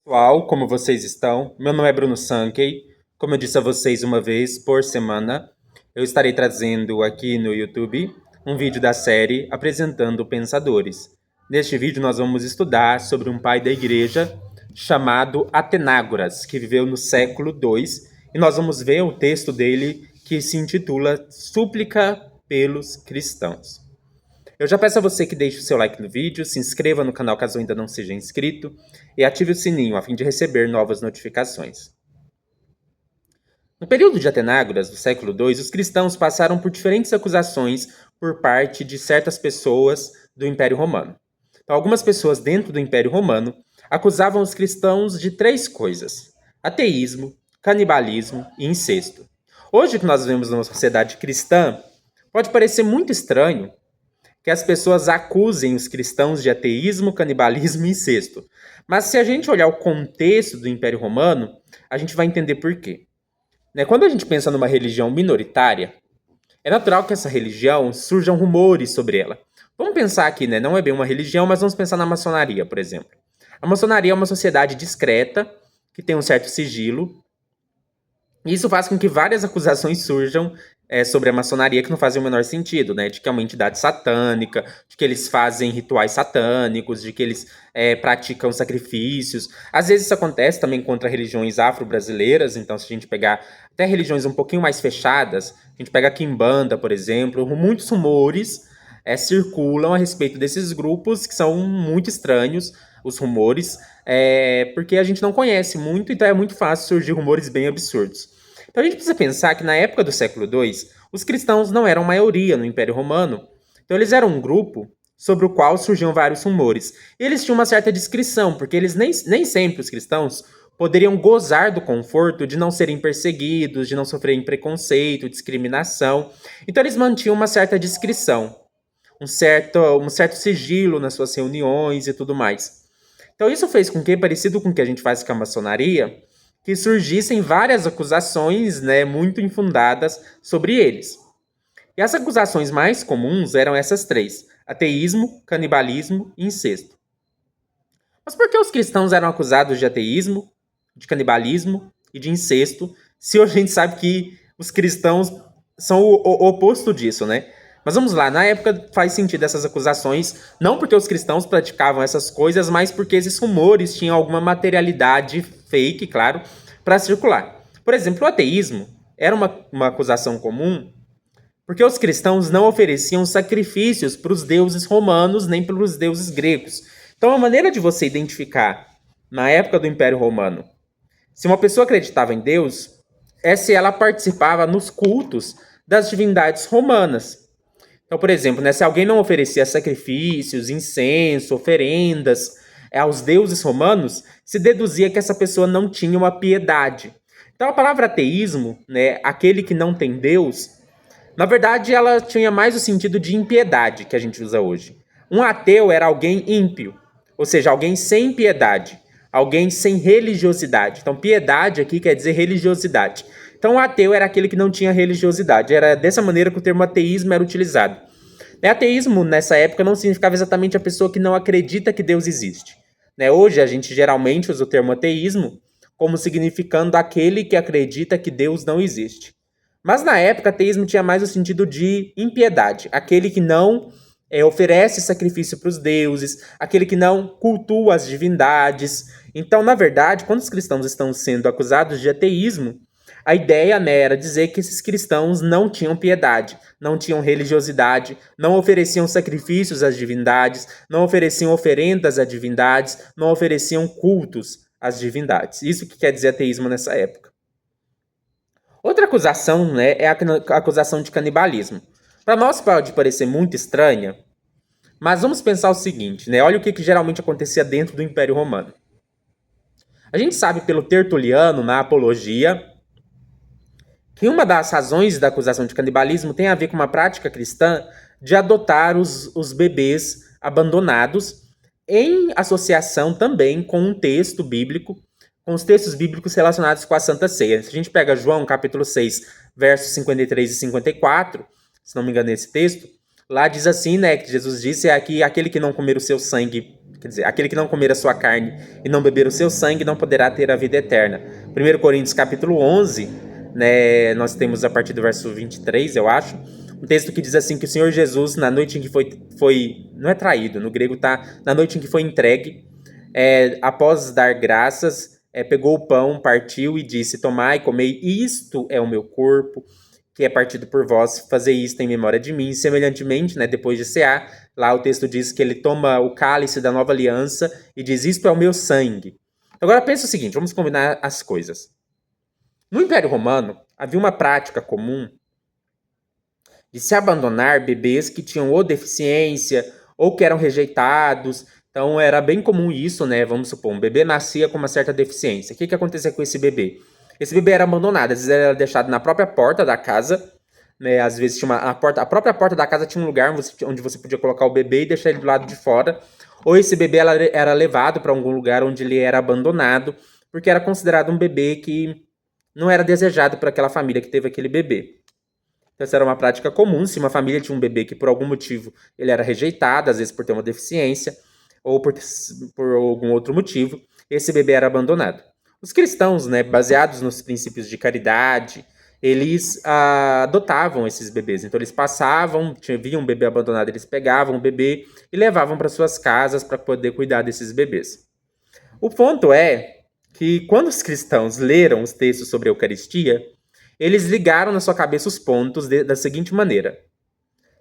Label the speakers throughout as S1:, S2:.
S1: Pessoal, como vocês estão? Meu nome é Bruno Sankey. Como eu disse a vocês uma vez por semana, eu estarei trazendo aqui no YouTube um vídeo da série Apresentando Pensadores. Neste vídeo, nós vamos estudar sobre um pai da igreja chamado Atenágoras, que viveu no século II, e nós vamos ver o texto dele que se intitula Súplica pelos Cristãos. Eu já peço a você que deixe o seu like no vídeo, se inscreva no canal caso ainda não seja inscrito e ative o sininho a fim de receber novas notificações. No período de Atenágoras, do século II, os cristãos passaram por diferentes acusações por parte de certas pessoas do Império Romano. Então, algumas pessoas dentro do Império Romano acusavam os cristãos de três coisas: ateísmo, canibalismo e incesto. Hoje que nós vivemos numa sociedade cristã, pode parecer muito estranho que as pessoas acusem os cristãos de ateísmo, canibalismo e incesto. Mas se a gente olhar o contexto do Império Romano, a gente vai entender por quê. Quando a gente pensa numa religião minoritária, é natural que essa religião surjam rumores sobre ela. Vamos pensar aqui, não é bem uma religião, mas vamos pensar na maçonaria, por exemplo. A maçonaria é uma sociedade discreta, que tem um certo sigilo, e isso faz com que várias acusações surjam sobre a maçonaria que não fazem o menor sentido, de que é uma entidade satânica, de que eles fazem rituais satânicos, de que eles praticam sacrifícios. Às vezes isso acontece também contra religiões afro-brasileiras, então se a gente pegar até religiões um pouquinho mais fechadas, a gente pega a Quimbanda, por exemplo, muitos rumores circulam a respeito desses grupos que são muito estranhos, os rumores, porque a gente não conhece muito, então é muito fácil surgir rumores bem absurdos. Então a gente precisa pensar que na época do século II, os cristãos não eram maioria no Império Romano. Então eles eram um grupo sobre o qual surgiam vários rumores. E eles tinham uma certa discrição, porque eles nem sempre, os cristãos, poderiam gozar do conforto de não serem perseguidos, de não sofrerem preconceito, discriminação. Então eles mantinham uma certa discrição, um certo sigilo nas suas reuniões e tudo mais. Então isso fez com que, parecido com o que a gente faz com a maçonaria, que surgissem várias acusações muito infundadas sobre eles. E as acusações mais comuns eram essas três: ateísmo, canibalismo e incesto. Mas por que os cristãos eram acusados de ateísmo, de canibalismo e de incesto, se hoje a gente sabe que os cristãos são o oposto disso, Mas vamos lá, na época faz sentido essas acusações, não porque os cristãos praticavam essas coisas, mas porque esses rumores tinham alguma materialidade fake, claro, para circular. Por exemplo, o ateísmo era uma acusação comum porque os cristãos não ofereciam sacrifícios para os deuses romanos nem para os deuses gregos. Então, a maneira de você identificar, na época do Império Romano, se uma pessoa acreditava em Deus, é se ela participava nos cultos das divindades romanas. Então, por exemplo, se alguém não oferecia sacrifícios, incenso, oferendas aos deuses romanos, se deduzia que essa pessoa não tinha uma piedade. Então, a palavra ateísmo, aquele que não tem Deus, na verdade, ela tinha mais o sentido de impiedade que a gente usa hoje. Um ateu era alguém ímpio, ou seja, alguém sem piedade, alguém sem religiosidade. Então, piedade aqui quer dizer religiosidade. Então, o ateu era aquele que não tinha religiosidade. Era dessa maneira que o termo ateísmo era utilizado. Ateísmo, nessa época, não significava exatamente a pessoa que não acredita que Deus existe. Hoje, a gente geralmente usa o termo ateísmo como significando aquele que acredita que Deus não existe. Mas na época, ateísmo tinha mais o sentido de impiedade, aquele que não oferece sacrifício para os deuses, aquele que não cultua as divindades. Então, na verdade, quando os cristãos estão sendo acusados de ateísmo, a ideia era dizer que esses cristãos não tinham piedade, não tinham religiosidade, não ofereciam sacrifícios às divindades, não ofereciam oferendas a divindades, não ofereciam cultos às divindades. Isso que quer dizer ateísmo nessa época. Outra acusação é a acusação de canibalismo. Para nós pode parecer muito estranha, mas vamos pensar o seguinte, olha o que geralmente acontecia dentro do Império Romano. A gente sabe pelo Tertuliano, na Apologia, que uma das razões da acusação de canibalismo tem a ver com uma prática cristã de adotar os bebês abandonados em associação também com um texto bíblico, com os textos bíblicos relacionados com a Santa Ceia. Se a gente pega João capítulo 6, versos 53 e 54, se não me engano esse texto, lá diz assim, que Jesus disse, que aquele que não comer o seu sangue, quer dizer, aquele que não comer a sua carne e não beber o seu sangue não poderá ter a vida eterna. 1 Coríntios capítulo 11, né, nós temos a partir do verso 23, eu acho, um texto que diz assim que o Senhor Jesus, na noite em que foi não é traído, no grego tá, na noite em que foi entregue, após dar graças, pegou o pão, partiu e disse, tomai, comei, isto é o meu corpo, que é partido por vós, fazer isto em memória de mim. Semelhantemente, né, depois de cear, lá o texto diz que ele toma o cálice da nova aliança e diz, isto é o meu sangue. Agora pensa o seguinte, vamos combinar as coisas. No Império Romano, havia uma prática comum de se abandonar bebês que tinham ou deficiência ou que eram rejeitados. Então era bem comum isso, né? Vamos supor, um bebê nascia com uma certa deficiência. O que acontecia com esse bebê? Esse bebê era abandonado, às vezes era deixado na própria porta da casa, né? Às vezes tinha a própria porta da casa tinha um lugar onde você podia colocar o bebê e deixar ele do lado de fora. Ou esse bebê era levado para algum lugar onde ele era abandonado, porque era considerado um bebê que não era desejado por aquela família que teve aquele bebê. Então, essa era uma prática comum. Se uma família tinha um bebê que por algum motivo ele era rejeitado, às vezes por ter uma deficiência, ou por algum outro motivo, esse bebê era abandonado. Os cristãos, né, baseados nos princípios de caridade, eles adotavam esses bebês. Então eles passavam, viam um bebê abandonado, eles pegavam o bebê e levavam para suas casas para poder cuidar desses bebês. O ponto é que quando os cristãos leram os textos sobre a Eucaristia, eles ligaram na sua cabeça os pontos da seguinte maneira.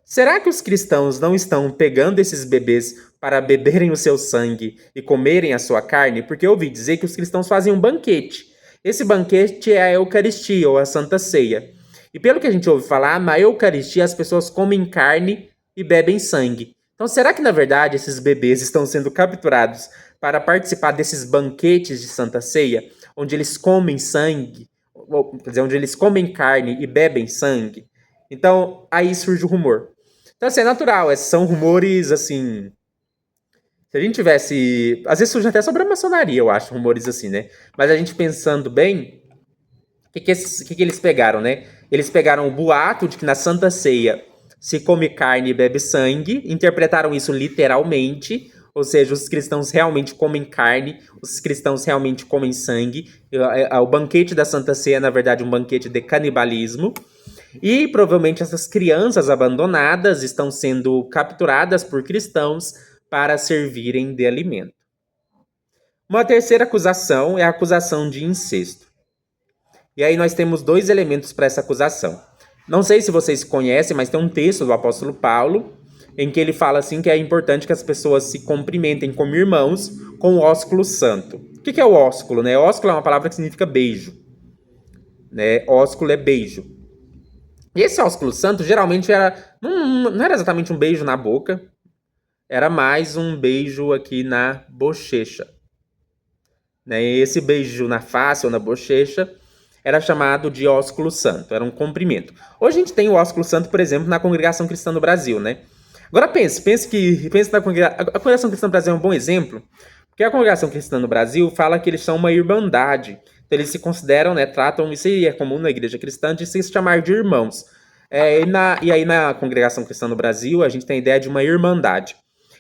S1: Será que os cristãos não estão pegando esses bebês para beberem o seu sangue e comerem a sua carne? Porque eu ouvi dizer que os cristãos fazem um banquete. Esse banquete é a Eucaristia, ou a Santa Ceia. E pelo que a gente ouve falar, na Eucaristia as pessoas comem carne e bebem sangue. Então será que na verdade esses bebês estão sendo capturados para participar desses banquetes de Santa Ceia, onde eles comem sangue, quer dizer, onde eles comem carne e bebem sangue? Então, aí surge o rumor. Então, assim, é natural, são rumores, assim... Se a gente tivesse... Às vezes surge até sobre a maçonaria, eu acho, rumores assim, né? Mas a gente pensando bem, o que eles pegaram, né? Eles pegaram o boato de que na Santa Ceia se come carne e bebe sangue, interpretaram isso literalmente, ou seja, os cristãos realmente comem carne, os cristãos realmente comem sangue. O banquete da Santa Ceia é, na verdade, um banquete de canibalismo. E provavelmente essas crianças abandonadas estão sendo capturadas por cristãos para servirem de alimento. Uma terceira acusação é a acusação de incesto. E aí nós temos dois elementos para essa acusação. Não sei se vocês conhecem, mas tem um texto do apóstolo Paulo em que ele fala assim que é importante que as pessoas se cumprimentem como irmãos com o ósculo santo. O que é o ósculo, né? Ósculo é uma palavra que significa beijo, né? Ósculo é beijo. E esse ósculo santo geralmente não era exatamente um beijo na boca, era mais um beijo aqui na bochecha. Né? Esse beijo na face ou na bochecha era chamado de ósculo santo, era um cumprimento. Hoje a gente tem o ósculo santo, por exemplo, na Congregação Cristã no Brasil, né? Agora pense na a Congregação Cristã no Brasil é um bom exemplo, porque a Congregação Cristã no Brasil fala que eles são uma irmandade. Então eles se consideram, né, tratam, isso aí é comum na igreja cristã, de se chamar de irmãos. E aí na Congregação Cristã no Brasil, a gente tem a ideia de uma irmandade.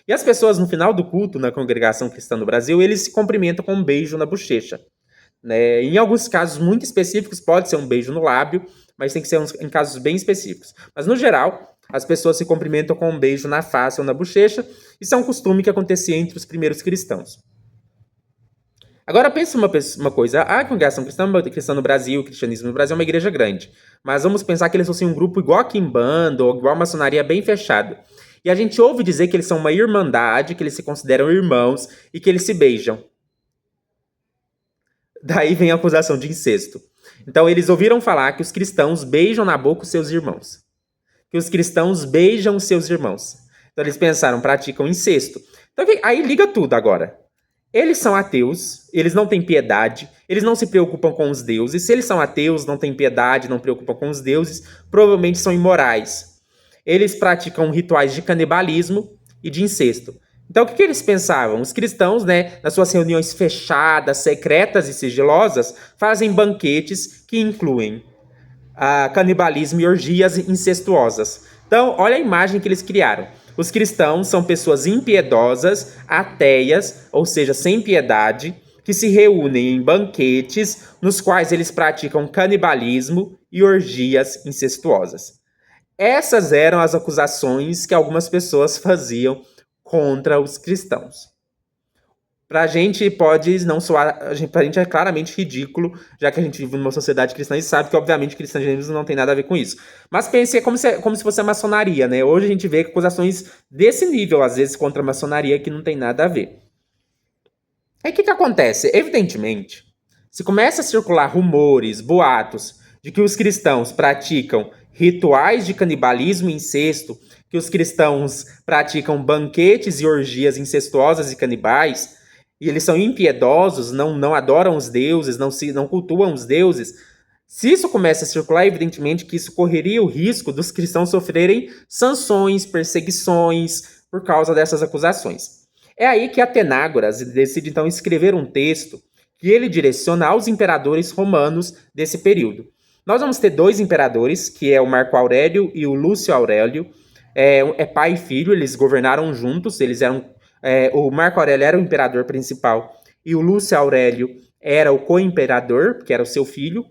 S1: E as pessoas, no final do culto, na Congregação Cristã no Brasil, eles se cumprimentam com um beijo na bochecha. Né? Em alguns casos muito específicos, pode ser um beijo no lábio, mas tem que ser em casos bem específicos. Mas, no geral, as pessoas se cumprimentam com um beijo na face ou na bochecha. Isso é um costume que acontecia entre os primeiros cristãos. Agora pense uma coisa, a Congregação Cristã no Brasil, o cristianismo no Brasil é uma igreja grande, mas vamos pensar que eles fossem um grupo igual a Quimbanda ou igual a maçonaria bem fechado. E a gente ouve dizer que eles são uma irmandade, que eles se consideram irmãos e que eles se beijam. Daí vem a acusação de incesto. Então eles ouviram falar que os cristãos beijam na boca os seus irmãos. Que os cristãos beijam os seus irmãos. Então eles pensaram, praticam incesto. Então aí liga tudo agora. Eles são ateus, eles não têm piedade, eles não se preocupam com os deuses. Se eles são ateus, não têm piedade, não preocupam com os deuses, provavelmente são imorais. Eles praticam rituais de canibalismo e de incesto. Então, o que eles pensavam? Os cristãos, né, nas suas reuniões fechadas, secretas e sigilosas, fazem banquetes que incluem canibalismo e orgias incestuosas. Então, olha a imagem que eles criaram. Os cristãos são pessoas impiedosas, ateias, ou seja, sem piedade, que se reúnem em banquetes nos quais eles praticam canibalismo e orgias incestuosas. Essas eram as acusações que algumas pessoas faziam contra os cristãos. Pra gente pode não soar, pra gente é claramente ridículo, já que a gente vive numa sociedade cristã e sabe que, obviamente, cristianismo não tem nada a ver com isso. Mas pense como se fosse a maçonaria, né? Hoje a gente vê acusações desse nível, às vezes, contra a maçonaria, que não tem nada a ver. Aí o que acontece? Evidentemente, se começa a circular rumores, boatos, de que os cristãos praticam rituais de canibalismo e incesto, que os cristãos praticam banquetes e orgias incestuosas e canibais, e eles são impiedosos, não adoram os deuses, não cultuam os deuses. Se isso começa a circular, evidentemente que isso correria o risco dos cristãos sofrerem sanções, perseguições por causa dessas acusações. É aí que Atenágoras decide então escrever um texto que ele direciona aos imperadores romanos desse período. Nós vamos ter dois imperadores, que é o Marco Aurélio e o Lúcio Aurélio. É pai e filho, eles governaram juntos, o Marco Aurélio era o imperador principal e o Lúcio Aurélio era o co-imperador, que era o seu filho.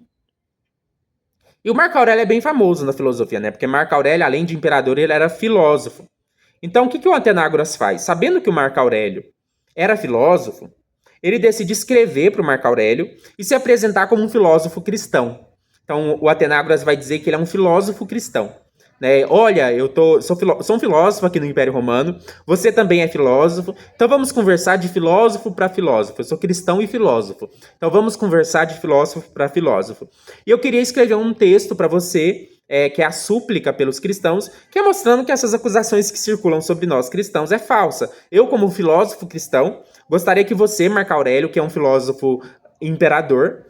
S1: E o Marco Aurélio é bem famoso na filosofia, né? Porque Marco Aurélio, além de imperador, ele era filósofo. Então, o que o Atenágoras faz? Sabendo que o Marco Aurélio era filósofo, ele decide escrever para o Marco Aurélio e se apresentar como um filósofo cristão. Então, o Atenágoras vai dizer que ele é um filósofo cristão. Né? Olha, sou um filósofo aqui no Império Romano, você também é filósofo, então vamos conversar de filósofo para filósofo. Eu sou cristão e filósofo, então vamos conversar de filósofo para filósofo. E eu queria escrever um texto para você, que é a súplica pelos cristãos, que é mostrando que essas acusações que circulam sobre nós cristãos é falsa. Eu, como filósofo cristão, gostaria que você, Marco Aurélio, que é um filósofo imperador,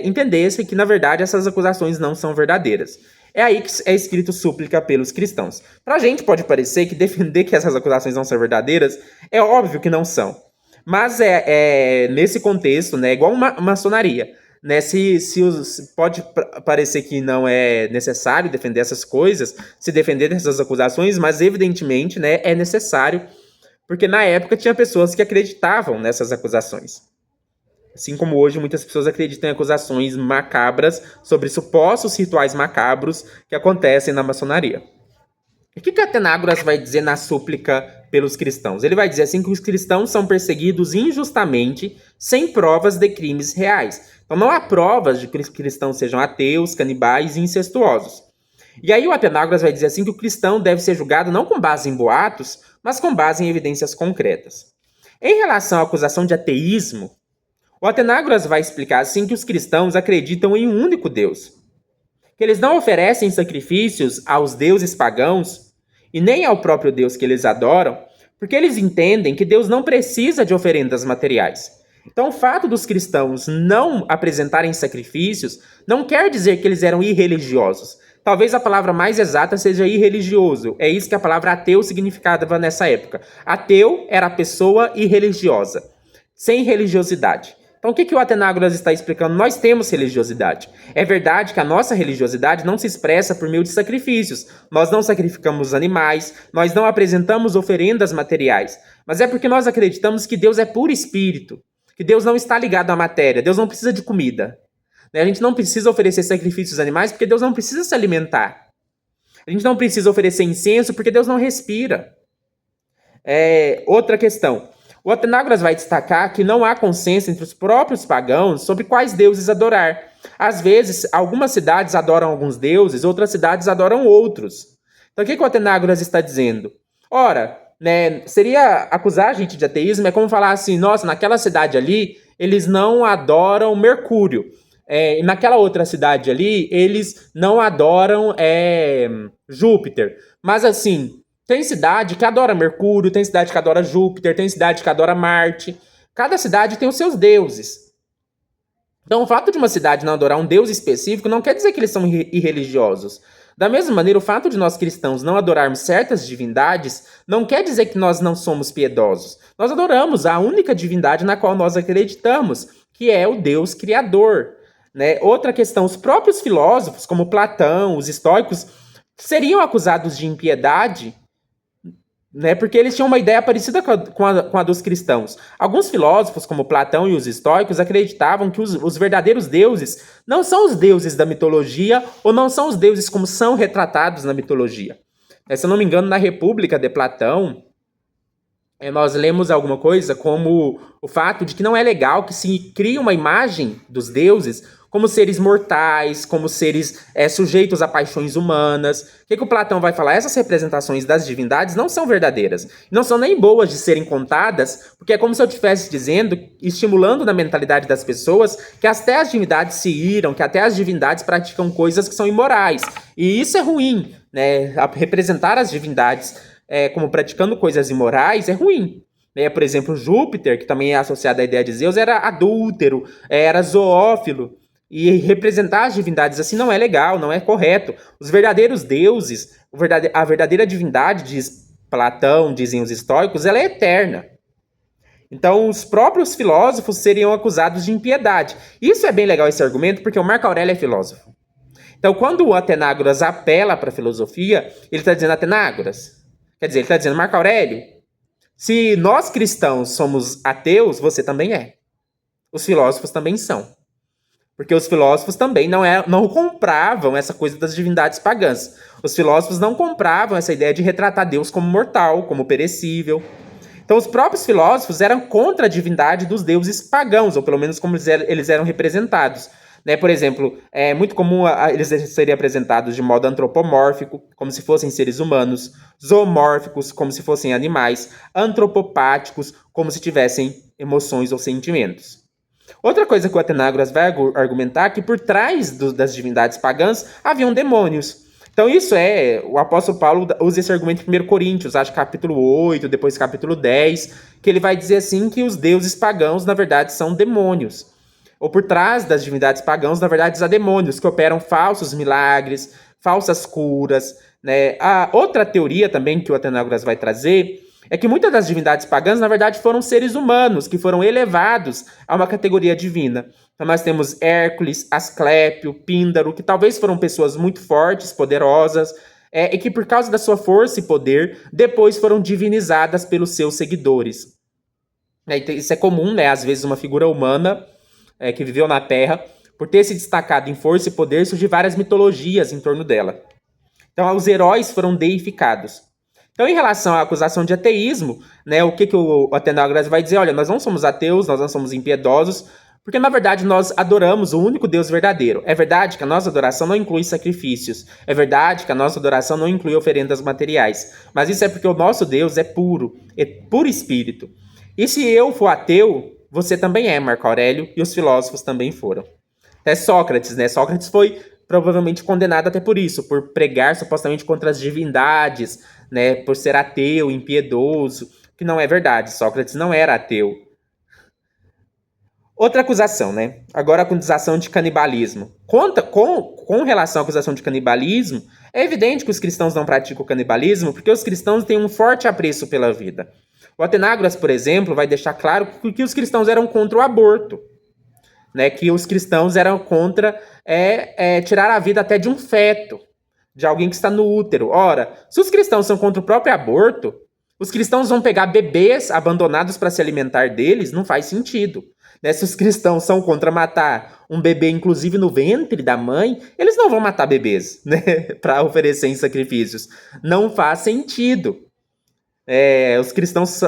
S1: entendesse que, na verdade, essas acusações não são verdadeiras. É aí que é escrito súplica pelos cristãos. Pra gente pode parecer que defender que essas acusações não são verdadeiras é óbvio que não são. Mas nesse contexto, né, igual uma maçonaria. Né, pode parecer que não é necessário defender essas coisas, se defender dessas acusações, mas evidentemente, né, é necessário, porque na época tinha pessoas que acreditavam nessas acusações. Assim como hoje muitas pessoas acreditam em acusações macabras sobre supostos rituais macabros que acontecem na maçonaria. O que Atenágoras vai dizer na súplica pelos cristãos? Ele vai dizer assim que os cristãos são perseguidos injustamente, sem provas de crimes reais. Então não há provas de que os cristãos sejam ateus, canibais e incestuosos. E aí o Atenágoras vai dizer assim que o cristão deve ser julgado não com base em boatos, mas com base em evidências concretas. Em relação à acusação de ateísmo, o Atenágoras vai explicar assim que os cristãos acreditam em um único Deus, que eles não oferecem sacrifícios aos deuses pagãos e nem ao próprio Deus que eles adoram, porque eles entendem que Deus não precisa de oferendas materiais. Então, o fato dos cristãos não apresentarem sacrifícios não quer dizer que eles eram irreligiosos. Talvez a palavra mais exata seja irreligioso. É isso que a palavra ateu significava nessa época. Ateu era a pessoa irreligiosa, sem religiosidade. Então, o que o Atenágoras está explicando? Nós temos religiosidade. É verdade que a nossa religiosidade não se expressa por meio de sacrifícios. Nós não sacrificamos animais, nós não apresentamos oferendas materiais. Mas é porque nós acreditamos que Deus é puro espírito, que Deus não está ligado à matéria, Deus não precisa de comida. A gente não precisa oferecer sacrifícios animais porque Deus não precisa se alimentar. A gente não precisa oferecer incenso porque Deus não respira. Outra questão. O Atenágoras vai destacar que não há consenso entre os próprios pagãos sobre quais deuses adorar. Às vezes, algumas cidades adoram alguns deuses, outras cidades adoram outros. Então, o que o Atenágoras está dizendo? Ora, né, seria acusar a gente de ateísmo, é como falar assim, nossa, naquela cidade ali, eles não adoram Mercúrio. E naquela outra cidade ali, eles não adoram Júpiter. Mas assim, tem cidade que adora Mercúrio, tem cidade que adora Júpiter, tem cidade que adora Marte. Cada cidade tem os seus deuses. Então, o fato de uma cidade não adorar um deus específico não quer dizer que eles são irreligiosos. Da mesma maneira, o fato de nós cristãos não adorarmos certas divindades não quer dizer que nós não somos piedosos. Nós adoramos a única divindade na qual nós acreditamos, que é o Deus Criador. Né? Outra questão, os próprios filósofos, como Platão, os estoicos, seriam acusados de impiedade né, porque eles tinham uma ideia parecida com a dos cristãos. Alguns filósofos, como Platão e os estoicos, acreditavam que os verdadeiros deuses não são os deuses da mitologia ou não são os deuses como são retratados na mitologia. Se eu não me engano, na República de Platão, nós lemos alguma coisa como o fato de que não é legal que se crie uma imagem dos deuses como seres mortais, como seres sujeitos a paixões humanas. O que o Platão vai falar? Essas representações das divindades não são verdadeiras. Não são nem boas de serem contadas, porque é como se eu estivesse dizendo, estimulando na mentalidade das pessoas, que até as divindades se iram, que até as divindades praticam coisas que são imorais. E isso é ruim, né? Representar as divindades como praticando coisas imorais é ruim. Por exemplo, Júpiter, que também é associado à ideia de Zeus, era adúltero, era zoófilo. E representar as divindades assim não é legal, não é correto. Os verdadeiros deuses, a verdadeira divindade, diz Platão, dizem os estoicos, ela é eterna. Então, os próprios filósofos seriam acusados de impiedade. Isso é bem legal, esse argumento, porque o Marco Aurélio é filósofo. Então, quando o Atenágoras apela para a filosofia, ele está dizendo, Atenágoras, quer dizer, ele está dizendo, Marco Aurélio, se nós cristãos somos ateus, você também é. Os filósofos também são. Porque os filósofos também não compravam essa coisa das divindades pagãs. Os filósofos não compravam essa ideia de retratar Deus como mortal, como perecível. Então, os próprios filósofos eram contra a divindade dos deuses pagãos, ou pelo menos como eles eram representados. Por exemplo, é muito comum eles serem apresentados de modo antropomórfico, como se fossem seres humanos, zoomórficos, como se fossem animais, antropopáticos, como se tivessem emoções ou sentimentos. Outra coisa que o Atenágoras vai argumentar é que por trás das divindades pagãs haviam demônios. Então o apóstolo Paulo usa esse argumento em 1 Coríntios, acho que capítulo 8, depois capítulo 10, que ele vai dizer assim que os deuses pagãos, na verdade, são demônios. Ou por trás das divindades pagãs, na verdade, há demônios que operam falsos milagres, falsas curas, né? A outra teoria também que o Atenágoras vai trazer é que muitas das divindades pagãs, na verdade, foram seres humanos que foram elevados a uma categoria divina. Então nós temos Hércules, Asclépio, Píndaro, que talvez foram pessoas muito fortes, poderosas, e que por causa da sua força e poder, depois foram divinizadas pelos seus seguidores. Então, isso é comum, né? Às vezes uma figura humana que viveu na Terra, por ter se destacado em força e poder, surgem várias mitologias em torno dela. Então os heróis foram deificados. Então, em relação à acusação de ateísmo, né, o que o Atenágoras vai dizer? Olha, nós não somos ateus, nós não somos impiedosos, porque, na verdade, nós adoramos o único Deus verdadeiro. É verdade que a nossa adoração não inclui sacrifícios. É verdade que a nossa adoração não inclui oferendas materiais. Mas isso é porque o nosso Deus é puro espírito. E se eu for ateu, você também é, Marco Aurélio, e os filósofos também foram. Até Sócrates, né? Sócrates foi provavelmente condenado até por isso, por pregar supostamente contra as divindades, né, por ser ateu, impiedoso, que não é verdade. Sócrates não era ateu. Outra acusação, né? Agora a acusação de canibalismo. Com relação à acusação de canibalismo, é evidente que os cristãos não praticam o canibalismo porque os cristãos têm um forte apreço pela vida. O Atenágoras, por exemplo, vai deixar claro que os cristãos eram contra o aborto. Né, que os cristãos eram contra tirar a vida até de um feto, de alguém que está no útero. Ora, se os cristãos são contra o próprio aborto, os cristãos vão pegar bebês abandonados para se alimentar deles? Não faz sentido. Né? Se os cristãos são contra matar um bebê, inclusive no ventre da mãe, eles não vão matar bebês, né, para oferecer em sacrifícios. Não faz sentido. Os cristãos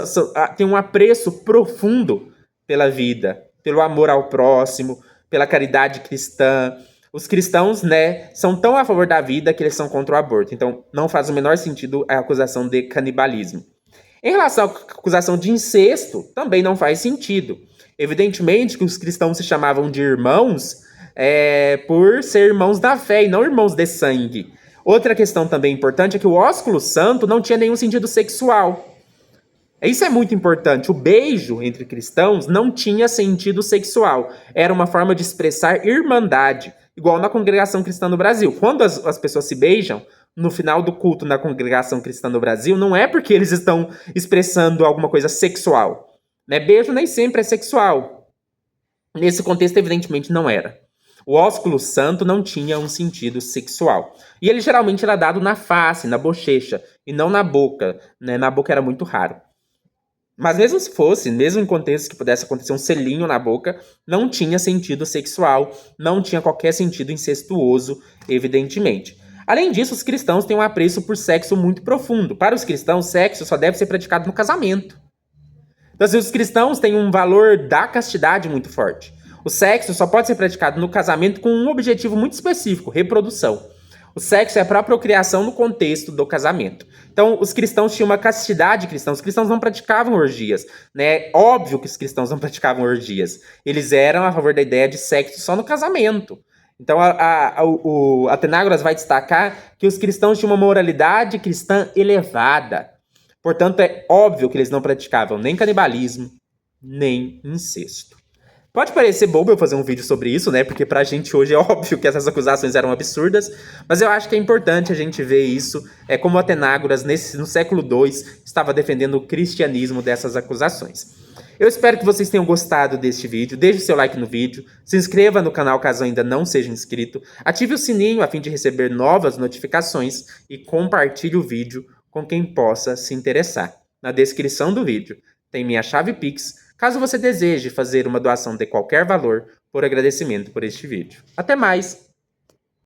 S1: têm um apreço profundo pela vida, pelo amor ao próximo, pela caridade cristã. Os cristãos, né, são tão a favor da vida que eles são contra o aborto. Então, não faz o menor sentido a acusação de canibalismo. Em relação à acusação de incesto, também não faz sentido. Evidentemente que os cristãos se chamavam de irmãos por ser irmãos da fé e não irmãos de sangue. Outra questão também importante é que o ósculo santo não tinha nenhum sentido sexual. Isso é muito importante. O beijo entre cristãos não tinha sentido sexual. Era uma forma de expressar irmandade, igual na congregação cristã no Brasil. Quando as pessoas se beijam, no final do culto na congregação cristã no Brasil, não é porque eles estão expressando alguma coisa sexual. Né? Beijo nem sempre é sexual. Nesse contexto, evidentemente, não era. O ósculo santo não tinha um sentido sexual. E ele geralmente era dado na face, na bochecha, e não na boca, né? Na boca era muito raro. Mas mesmo se fosse, mesmo em contextos que pudesse acontecer um selinho na boca, não tinha sentido sexual, não tinha qualquer sentido incestuoso, evidentemente. Além disso, os cristãos têm um apreço por sexo muito profundo. Para os cristãos, sexo só deve ser praticado no casamento. Então, assim, os cristãos têm um valor da castidade muito forte. O sexo só pode ser praticado no casamento com um objetivo muito específico, reprodução. O sexo é para a procriação no contexto do casamento. Então, os cristãos tinham uma castidade cristã. Os cristãos não praticavam orgias, né? Óbvio que os cristãos não praticavam orgias. Eles eram a favor da ideia de sexo só no casamento. Então, o Atenágoras vai destacar que os cristãos tinham uma moralidade cristã elevada. Portanto, é óbvio que eles não praticavam nem canibalismo, nem incesto. Pode parecer bobo eu fazer um vídeo sobre isso, né? Porque pra gente hoje é óbvio que essas acusações eram absurdas, mas eu acho que é importante a gente ver isso, como Atenágoras, no século II, estava defendendo o cristianismo dessas acusações. Eu espero que vocês tenham gostado deste vídeo, deixe seu like no vídeo, se inscreva no canal caso ainda não seja inscrito, ative o sininho a fim de receber novas notificações e compartilhe o vídeo com quem possa se interessar. Na descrição do vídeo tem minha chave Pix, caso você deseje fazer uma doação de qualquer valor por agradecimento por este vídeo. Até mais!